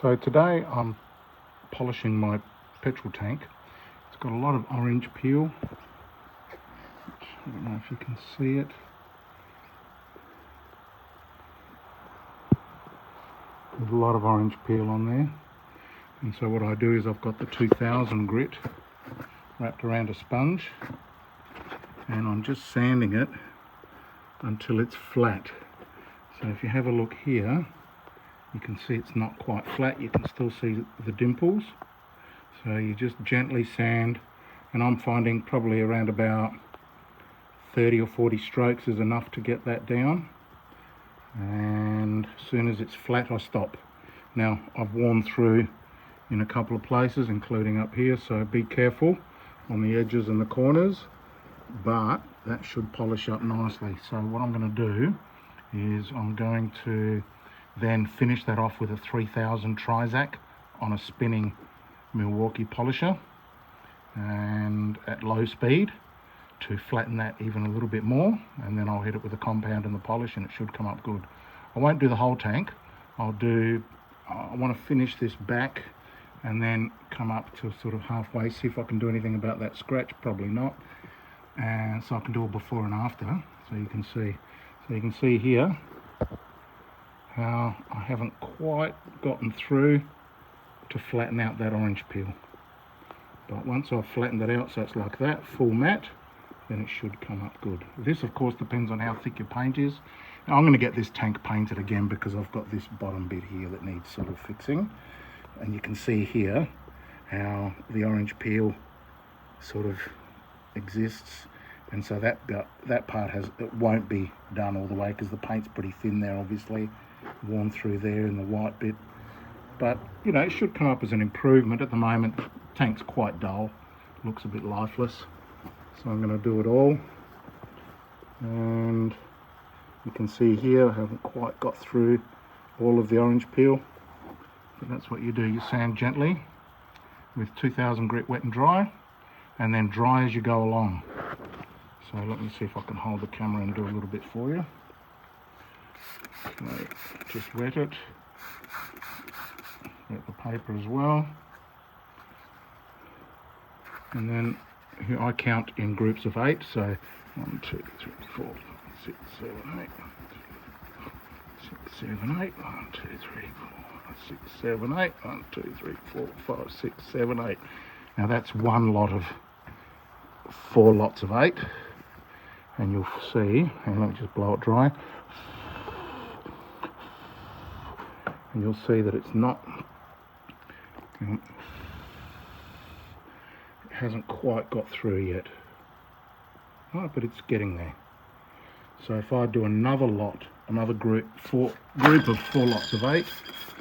So today I'm polishing my petrol tank. It's got a lot of orange peel. I don't know if you can see it. There's a lot of orange peel on there. And so what I do is I've got the 2000 grit wrapped around a sponge and I'm just sanding it until it's flat. So if you have a look here, you can see it's not quite flat. You can still see the dimples. So you just gently sand, and I'm finding probably around about 30 or 40 strokes is enough to get that down. And as soon as it's flat, I stop. Now I've worn through in a couple of places, including up here, so be careful on the edges and the corners, but that should polish up nicely. So what I'm going to do is I'm going to then finish that off with a 3000 Trizac on a spinning Milwaukee polisher and at low speed to flatten that even a little bit more, and then I'll hit it with the compound and the polish and it should come up good. I won't do the whole tank. I want to finish this back and then come up to sort of halfway, see if I can do anything about that scratch. Probably not. And so I can do a before and after, so you can see. So you can see here how I haven't quite gotten through to flatten out that orange peel. But once I've flattened it out so it's like that, full matte, then it should come up good. This of course depends on how thick your paint is. Now I'm going to get this tank painted again because I've got this bottom bit here that needs sort of fixing. And you can see here how the orange peel sort of exists. And so that part it won't be done all the way because the paint's pretty thin there, obviously, worn through there in the white bit. But you know, it should come up as an improvement. At the moment, the tank's quite dull, looks a bit lifeless. So I'm going to do it all. And you can see here I haven't quite got through all of the orange peel. But that's what you do. You sand gently with 2000 grit wet and dry, and then dry as you go along. So let me see if I can hold the camera and do a little bit for you. Okay, just wet it. Wet the paper as well. And then here I count in groups of 8. So 1, 2, 3, 4, 5, 6, 7, 8. 6, 7, 8. 1, 2, 3, 4, 6, 7, 8. 1, 2, 3, 4, 5, 6, 7, 8. Now that's one lot of 4 lots of 8. And you'll see, and let me just blow it dry. And you'll see that it's not, it hasn't quite got through yet. Oh, but it's getting there. So if I do another lot, another group of 4 lots of 8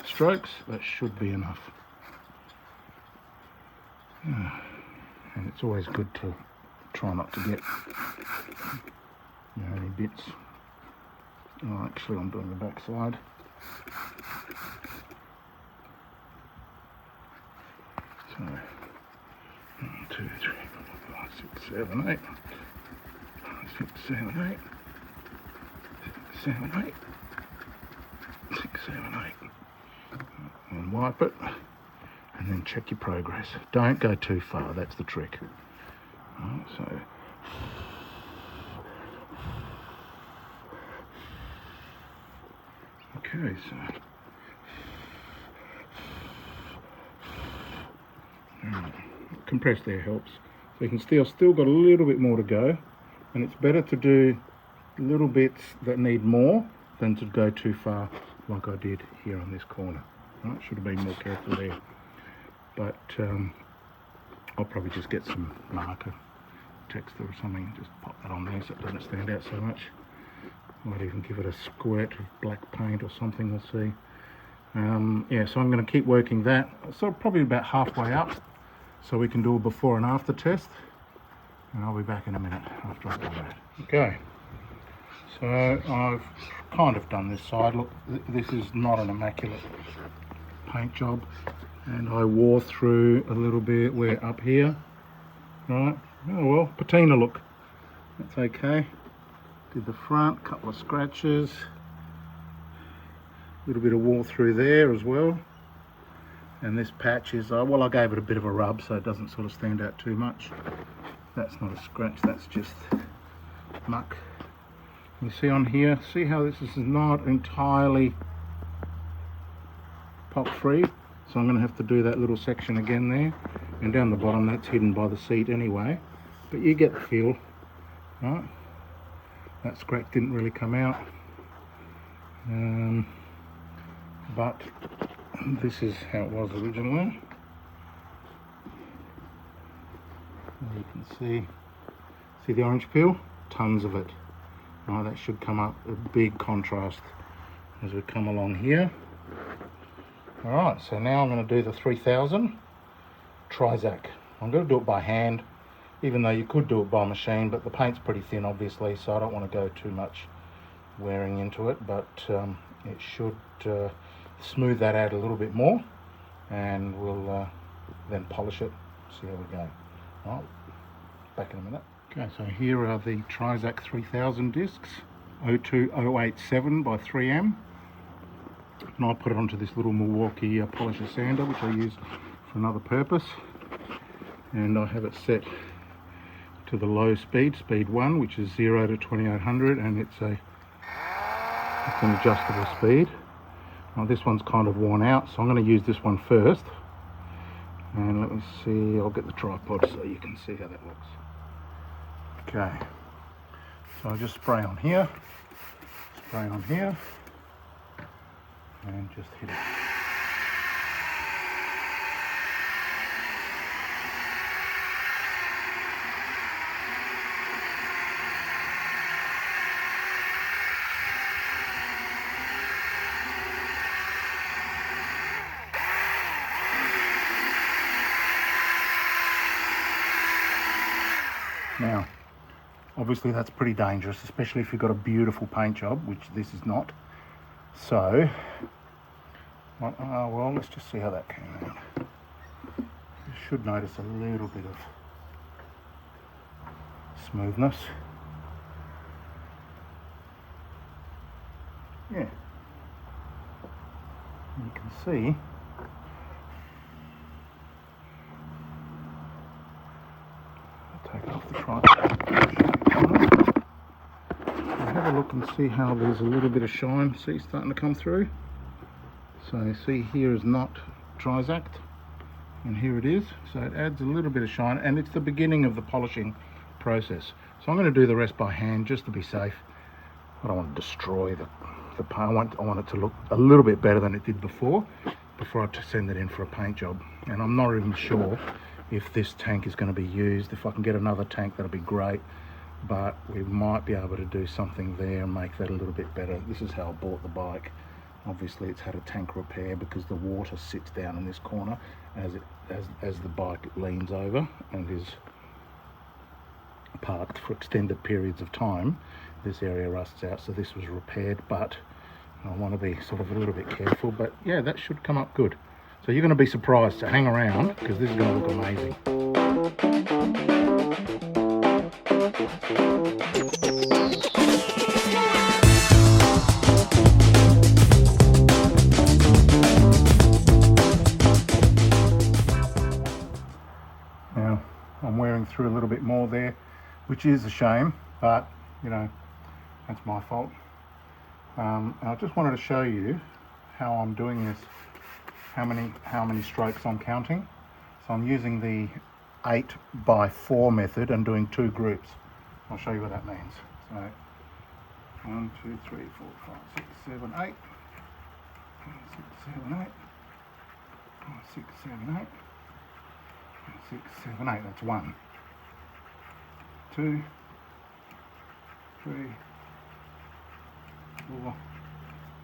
strokes, that should be enough. And it's always good to try not to get any bits. Oh, actually I'm doing the back side. So 1, 2, 3, 4, 5, 6, 7, 8. 6, 7, 8. 6, 7, 8. 6, 7, 8. And wipe it, and then check your progress. Don't go too far, that's the trick. So okay, so compressed air helps. So you can still got a little bit more to go, and it's better to do little bits that need more than to go too far like I did here on this corner. Right? Should have been more careful there, but I'll probably just get some marker texture or something, just pop that on there so it doesn't stand out so much. Might even give it a squirt of black paint or something, we'll see. Yeah, so I'm going to keep working that. So probably about halfway up, so we can do a before and after test. And I'll be back in a minute after I've done that. Okay, so I've kind of done this side. Look, this is not an immaculate paint job. And I wore through a little bit where up here, right? Oh well, patina look. That's okay. Did the front, couple of scratches. A little bit of wall through there as well. And this patch is, well, I gave it a bit of a rub so it doesn't sort of stand out too much. That's not a scratch, that's just muck. You see on here, see how this is not entirely pop free? So I'm going to have to do that little section again there. And down the bottom, that's hidden by the seat anyway. But you get the feel, right? That scratch didn't really come out. But this is how it was originally. You can see the orange peel? Tons of it. Right, that should come up a big contrast as we come along here. Alright, so now I'm going to do the 3000 Trizac. I'm going to do it by hand, even though you could do it by machine, but the paint's pretty thin obviously, so I don't want to go too much wearing into it, but it should smooth that out a little bit more, and we'll then polish it, see how we go. Alright, back in a minute. Okay, so here are the Trizac 3000 discs, 02087 by 3M. And I put it onto this little Milwaukee polisher sander, which I use for another purpose. And I have it set to the low speed, speed 1, which is 0 to 2800, and it's an adjustable speed. Now this one's kind of worn out, so I'm going to use this one first. And let me see, I'll get the tripod so you can see how that looks. Okay, so I just spray on here, and just hit it. Now, obviously that's pretty dangerous, especially if you've got a beautiful paint job, which this is not. So, well, let's just see how that came out. You should notice a little bit of smoothness. Yeah. You can see take it off the tripod. Have a look and see how there's a little bit of shine, see, starting to come through. So see, here is not Trizac, and here it is. So it adds a little bit of shine, and it's the beginning of the polishing process. So I'm going to do the rest by hand just to be safe. I don't want to destroy the paint. I want it to look a little bit better than it did before I send it in for a paint job. And I'm not even sure if this tank is going to be used. If I can get another tank, that'll be great, but we might be able to do something there and make that a little bit better. This is how I bought the bike. Obviously it's had a tank repair because the water sits down in this corner as the bike leans over and is parked for extended periods of time. This area rusts out, so this was repaired, but I want to be sort of a little bit careful. But yeah, that should come up good. So you're going to be surprised, so hang around because this is going to look amazing. Now I'm wearing through a little bit more there, which is a shame, but you know, that's my fault. I just wanted to show you how I'm doing this, how many strokes I'm counting. So I'm using the 8x4 method and doing 2 groups. I'll show you what that means. So 1, 2, 3, 4, 5, 6, 7, 8. 6, 7, 8. 6, 7, 8. 6, 7, 8. That's 1, 2, 3, 4.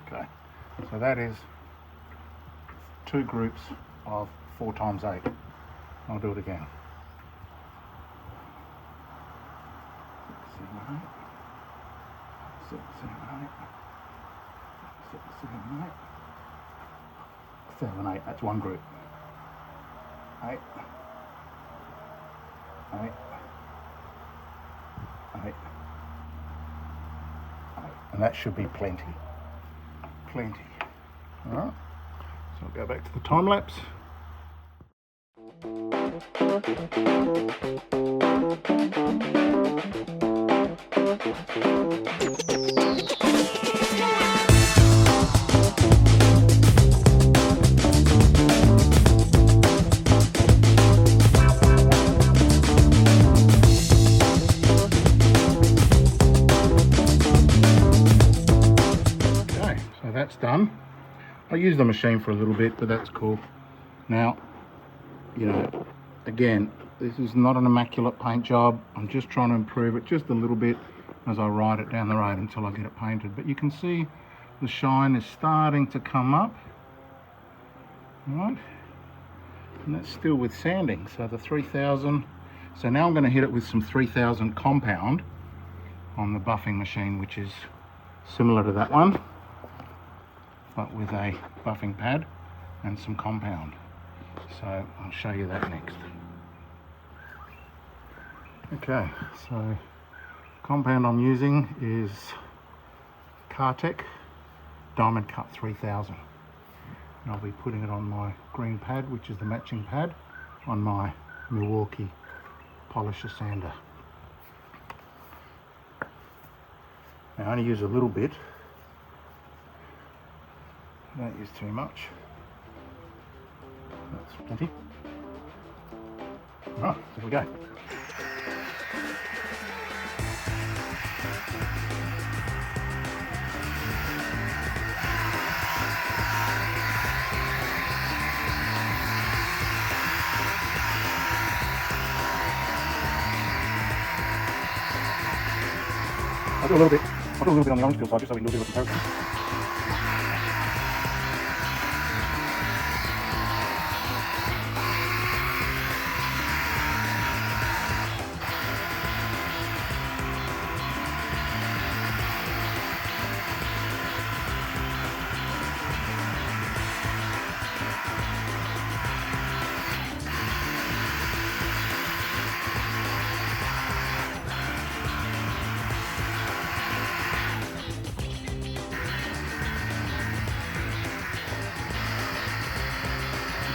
Okay, so that is 2 groups of 4 times 8. I'll do it again. 6, 7, 8. 6, 7, 8. 6, 7, 8. 7, 8. That's 1 group. 8. 8. 8. 8. And that should be plenty. Plenty. Alright. So I'll go back to the time lapse So that's done. I use the machine for a little bit, but that's cool. Now, you know, again, this is not an immaculate paint job. I'm just trying to improve it just a little bit as I ride it down the road until I get it painted. But you can see the shine is starting to come up, right? And that's still with sanding. So the 3000. So now I'm going to hit it with some 3000 compound on the buffing machine, which is similar to that one, but with a buffing pad and some compound. So I'll show you that next. Okay, so compound I'm using is Cartec Diamond Cut 3000. And I'll be putting it on my green pad, which is the matching pad, on my Milwaukee polisher sander. Now I only use a little bit. Don't use too much. That's plenty. Right, here we go. I'll do a little bit on the orange peel side just so we can do a bit of a comparison.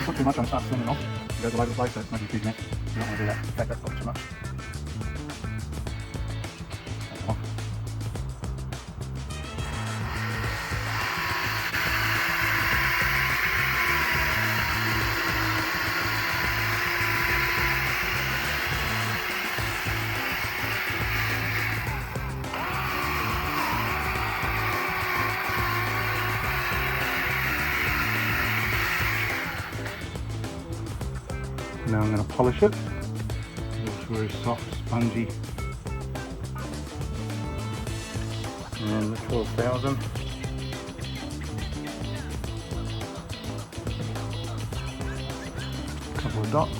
Put too much on it, starts spinning off. It goes all over the place, so it's making a huge mess. You don't want to do that. In fact, that's probably too much. Take it off. Now I'm going to polish it. It's very soft, spongy. And the 12,000. Couple of dots.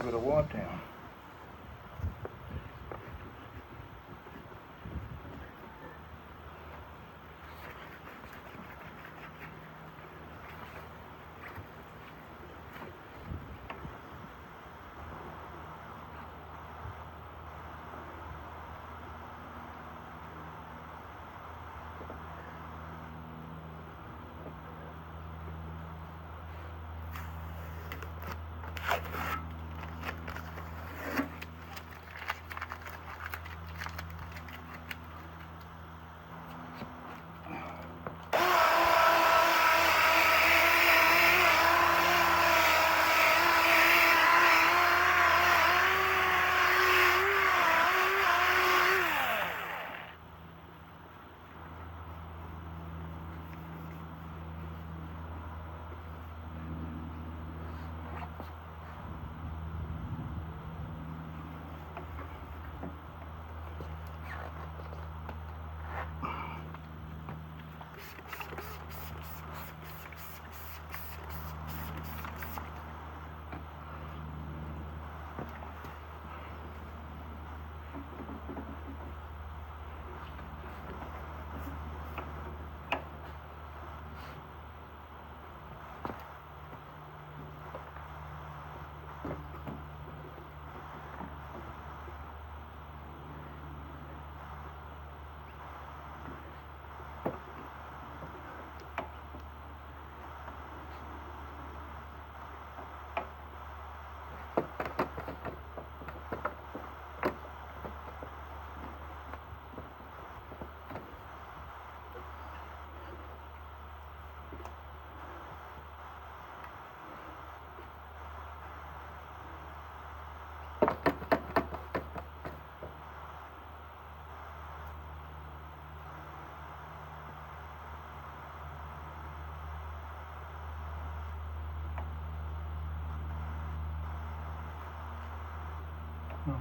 Give it a wipe down.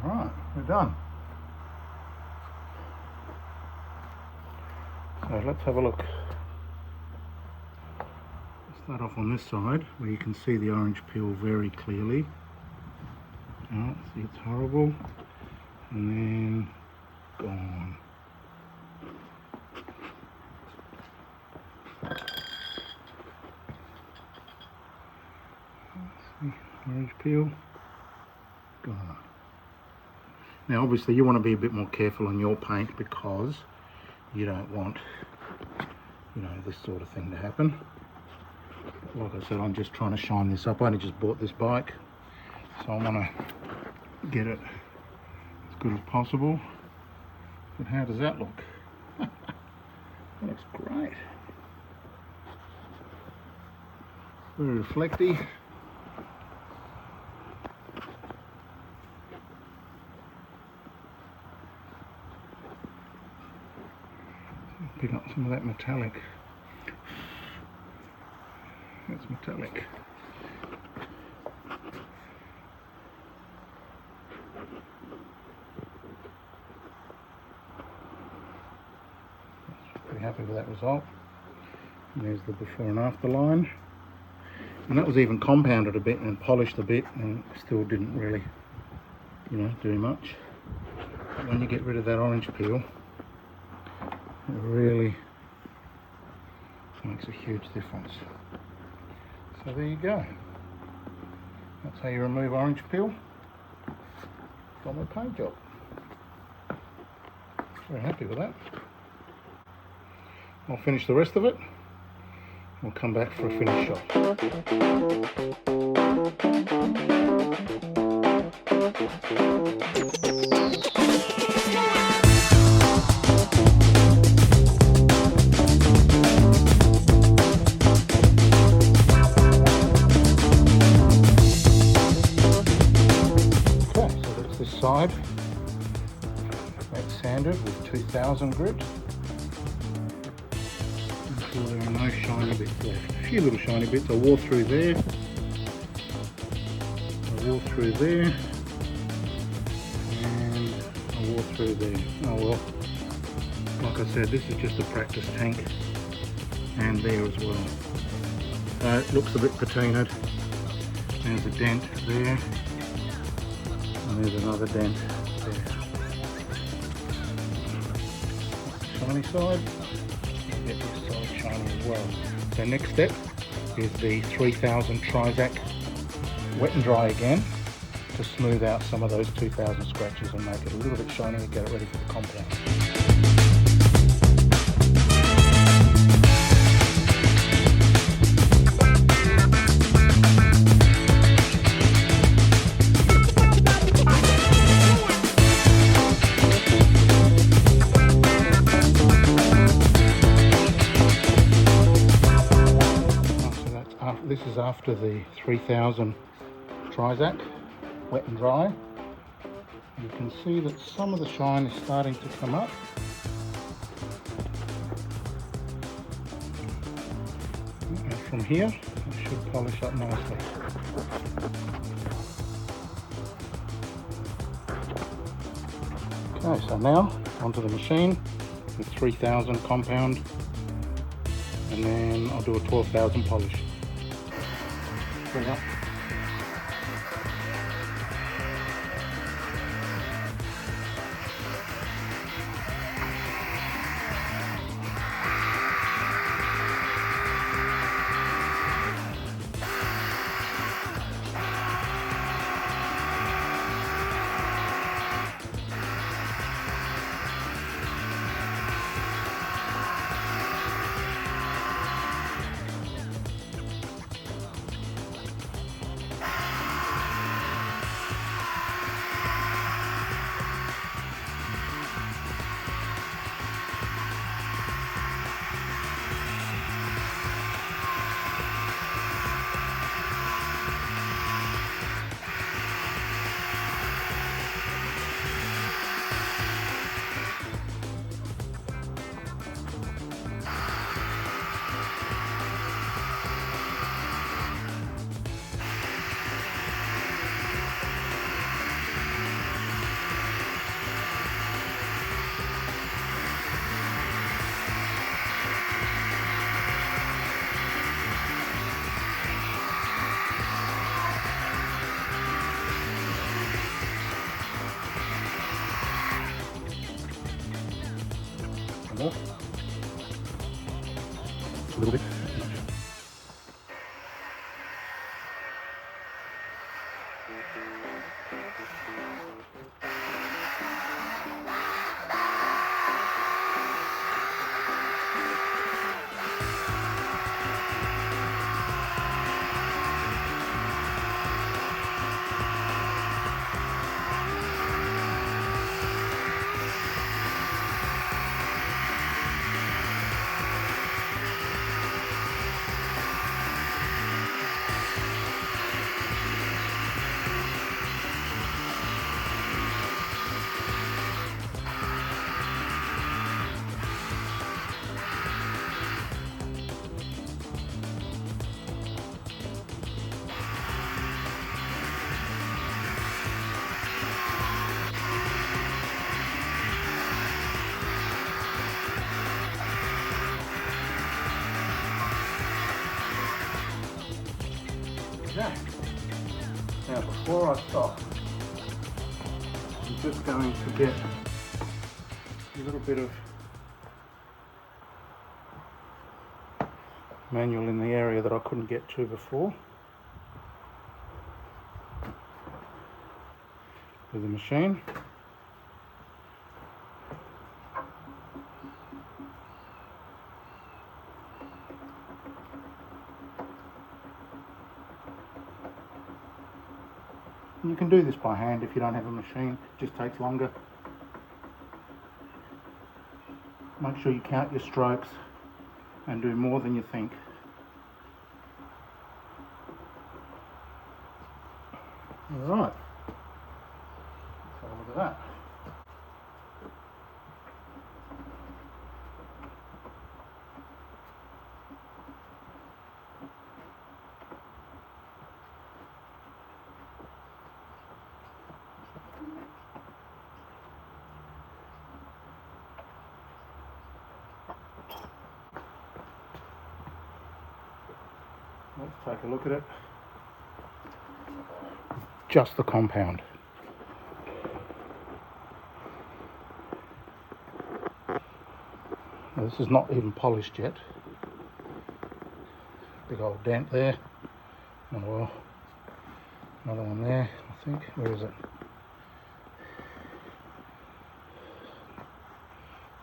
Alright, we're done. So let's have a look. Let's start off on this side where you can see the orange peel very clearly. Oh, see, it's horrible. And then gone. See, orange peel, gone. Now obviously you want to be a bit more careful on your paint because you don't want, you know, this sort of thing to happen. Like I said, I'm just trying to shine this up. I only just bought this bike, so I want to get it as good as possible. But how does that look? That looks great. Very reflecty. Pick up some of that metallic. That's metallic. Pretty happy with that result. And there's the before and after line. And that was even compounded a bit and polished a bit, and still didn't really, you know, do much. But when you get rid of that orange peel, it really makes a huge difference. So there you go. That's how you remove orange peel from a paint job. Very happy with that. I'll finish the rest of it. We'll come back for a finish shot. Side, that's sanded with 2000 grit until there are no shiny bits left. A few little shiny bits. I wore through there, I wore through there, and I wore through there. Oh well, like I said, this is just a practice tank, and there as well. It looks a bit patinaed. There's a dent there. And there's another dent there. Shiny side. We'll get this side shiny as well. So next step is the 3000 Trizac wet and dry again to smooth out some of those 2000 scratches and make it a little bit shiny and get it ready for the compound. This is after the 3000 Trizac wet and dry. You can see that some of the shine is starting to come up. And from here, it should polish up nicely. Okay, so now onto the machine with 3000 compound, and then I'll do a 12,000 polish. Bring up. More. Just a little bit. Now before I stop, I'm just going to get a little bit of manual in the area that I couldn't get to before with the machine. You can do this by hand if you don't have a machine, it just takes longer. Make sure you count your strokes and do more than you think. Alright, let's have a look at that. Let's take a look at it. Just the compound. this is not even polished yet. Big old dent there. Oh well. Another one there, I think. Where is it?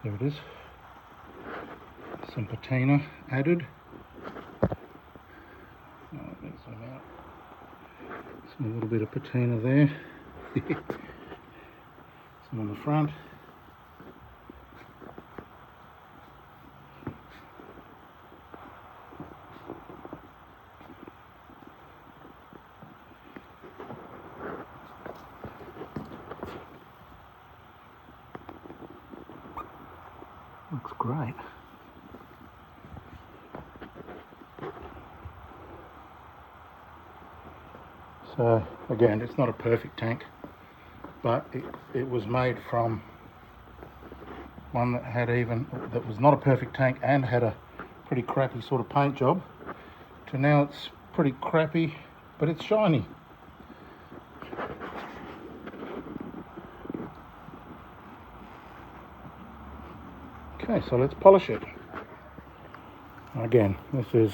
There it is. Some patina added. Oh, there's some out. Some, a little bit of patina there. Some on the front. Looks great. So again, it's not a perfect tank, but it was made from one that was not a perfect tank and had a pretty crappy sort of paint job, to now it's pretty crappy, but it's shiny. Okay, so let's polish it. Again, this is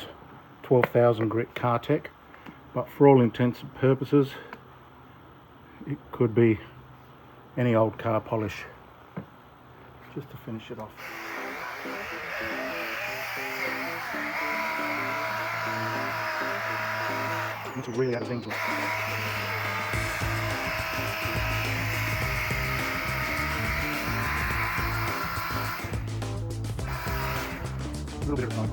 12,000 grit Cartec, but for all intents and purposes, it could be any old car polish, just to finish it off. It's really out of England. A little bit of time.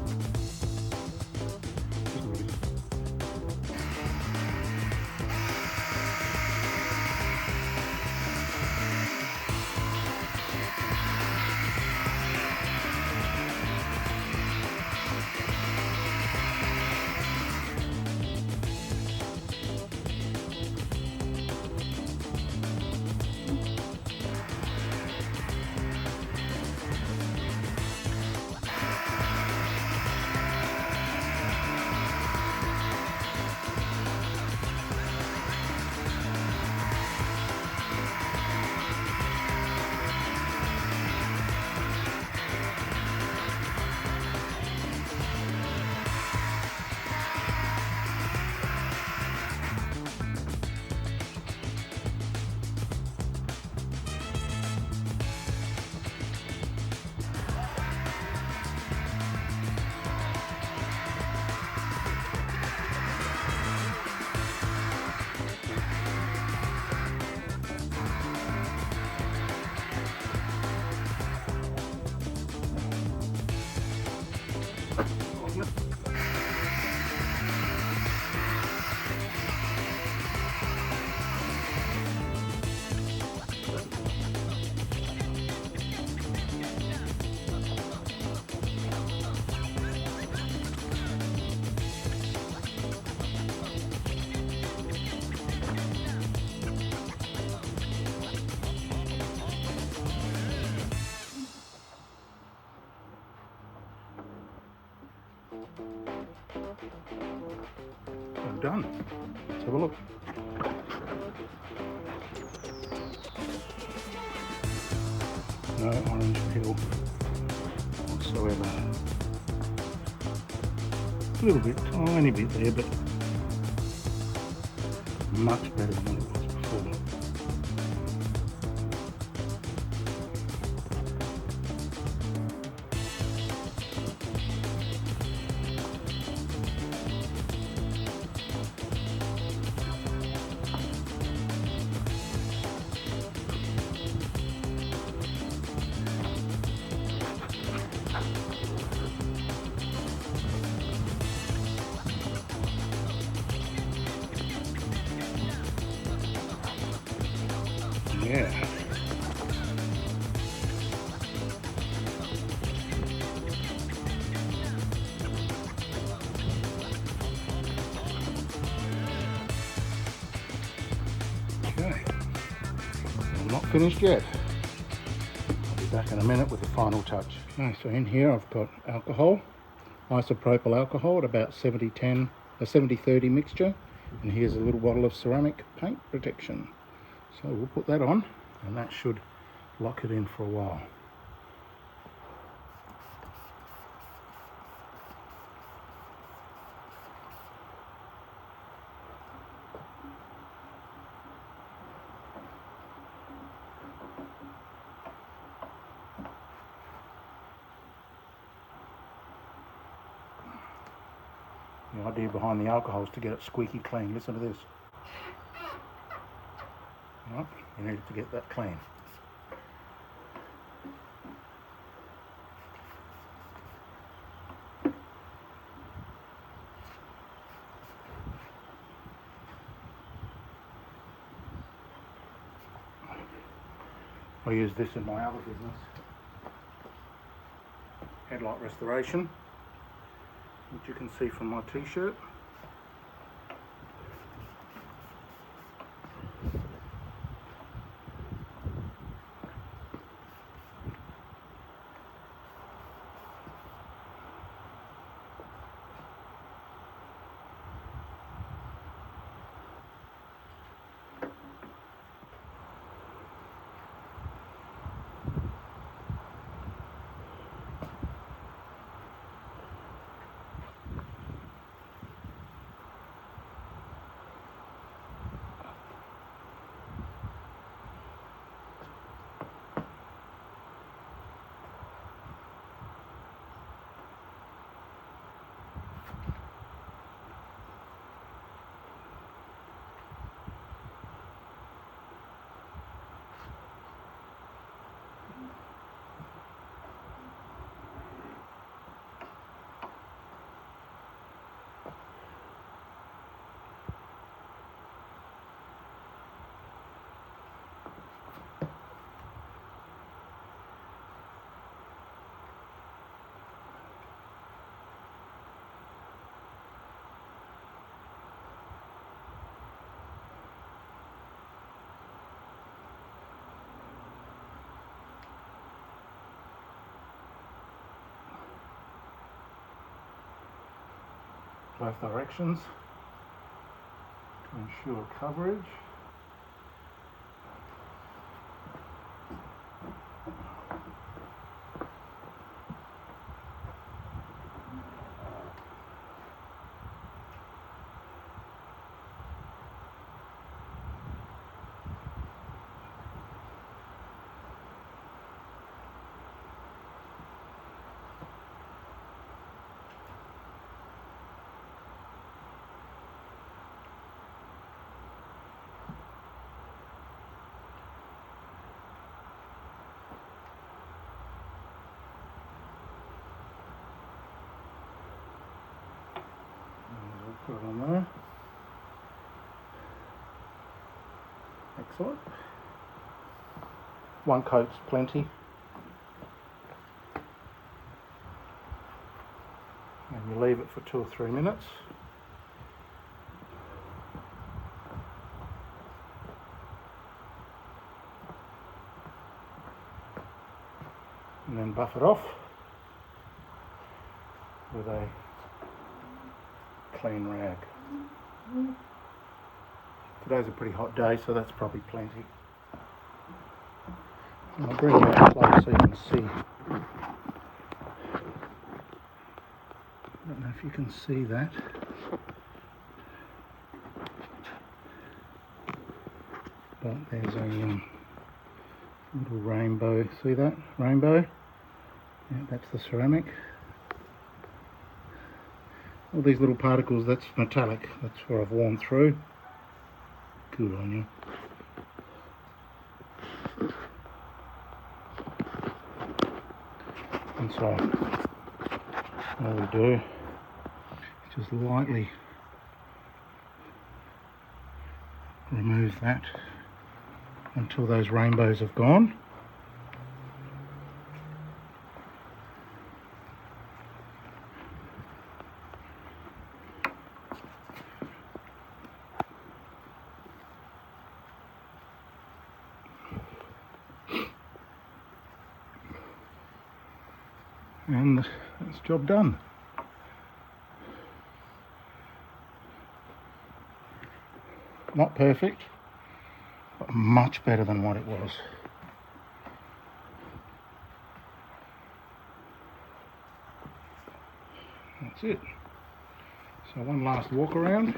Just a little bit. I'm done. Let's have a look. No orange peel whatsoever. A little bit, tiny bit there, but much better than it was before. Yeah. Okay. I'm not finished yet. I'll be back in a minute with the final touch. Okay, so in here I've got alcohol, isopropyl alcohol at about 70-10, a 70-30 mixture, and here's a little bottle of ceramic paint protection. So we'll put that on, and that should lock it in for a while. The idea behind the alcohol is to get it squeaky clean. Listen to this. Right, you need to get that clean. I use this in my other business, headlight restoration, which you can see from my t-shirt. Both directions to ensure coverage. Put it on there. Excellent. One coat's plenty. And you leave it for 2 or 3 minutes. And then buff it off with a clean rag. Today's a pretty hot day, so that's probably plenty. I'll bring it out close so you can see. I don't know if you can see that. But there's a little rainbow. See that? Rainbow? Yeah, that's the ceramic. All these little particles, that's metallic. That's where I've worn through. Good on you. And so, all we do is just lightly remove that until those rainbows have gone. And that's job done. Not perfect, but much better than what it was. That's it. So one last walk around.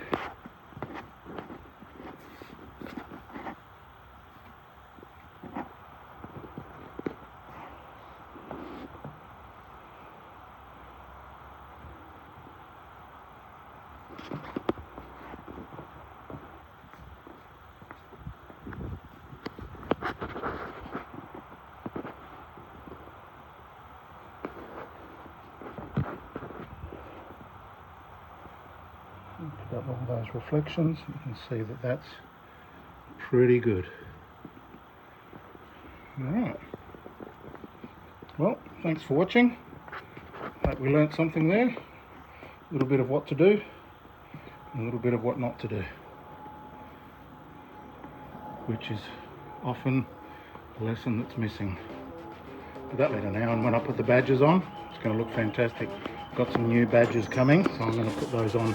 got all those reflections. You can see that that's pretty good. Alright. Well, thanks for watching. Hope we learnt something there. A little bit of what to do, and a little bit of what not to do, which is often a lesson that's missing. Did that later now, and when I put the badges on, it's going to look fantastic. Got some new badges coming, so I'm going to put those on.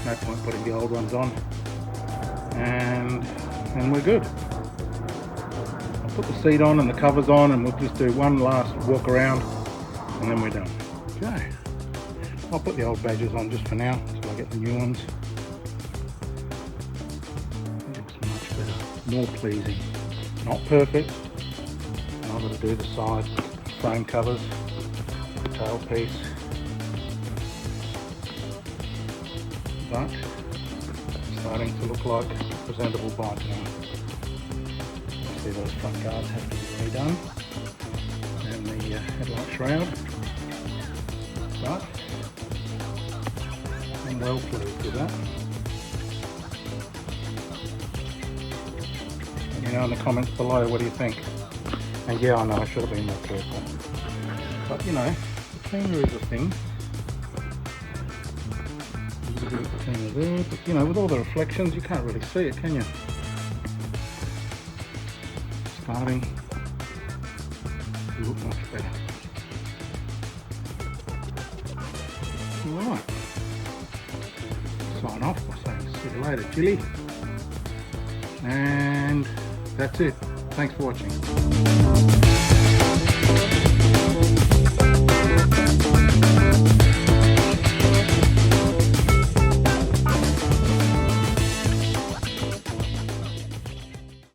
No point putting the old ones on, and we're good. I'll put the seat on and the covers on, and we'll just do one last walk around, and then we're done. Okay. I'll put the old badges on just for now until I get the new ones. It looks much better, more pleasing. Not perfect. I've got to do the side frame covers, the tailpiece, but it's starting to look like a presentable bike now. See, those front guards have to be redone, and the headlight shroud, but I'm well pleased with that. Let me know in the comments below, what do you think? And yeah, I know I should have been more careful, but you know, the patina is a thing. A little bit of patina there, but you know, with all the reflections you can't really see it, can you? Starting to look much better. Alright, sign off by saying see you later, Chili, and that's it. Thanks for watching.